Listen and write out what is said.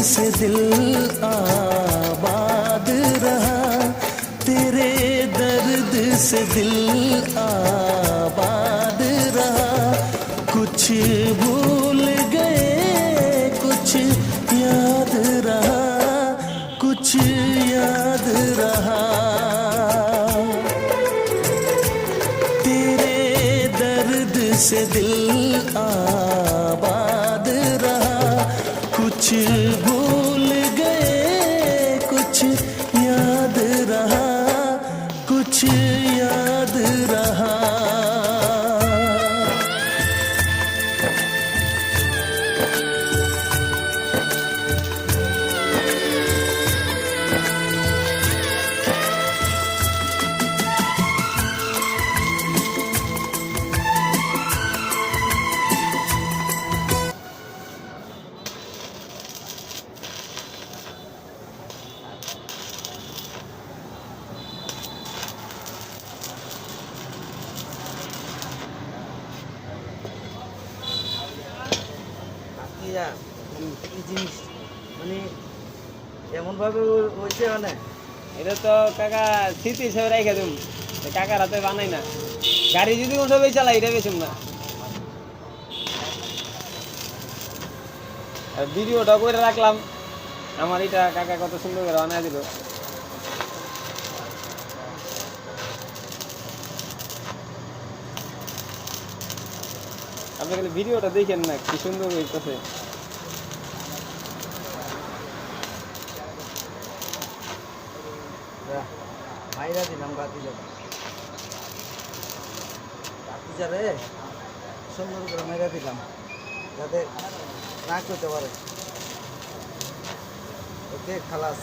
से दिल आबाद रहा, तेरे दर्द से दिल आबाद रहा। कुछ भूल गए कुछ याद रहा, कुछ याद रहा। तेरे दर्द से दिल आबाद रहा, कुछ भूल गए कुछ याद रहा, कुछ याद रहा। এই জিনিস মানে এমন ভাবে হয়েছে, মানে এটা তো কাকা স্মৃতি হিসেবে রেখে দিম, কাকার হাতে বানাই না। গাড়ি যদি ওঠবে চালাই এটা বেশি না। আর ভিডিওটা করে রাখলাম, আমার এটা কাকা কত সুন্দর করে বানায় দিল। আপনি খালি ভিডিওটা দেখেন না, কি সুন্দর হইতেছে। মাইরা দিলাম বাতিজারে সুন্দর করে মাইরা দিলাম যাতে না করতে পারে। ওকে খালাস।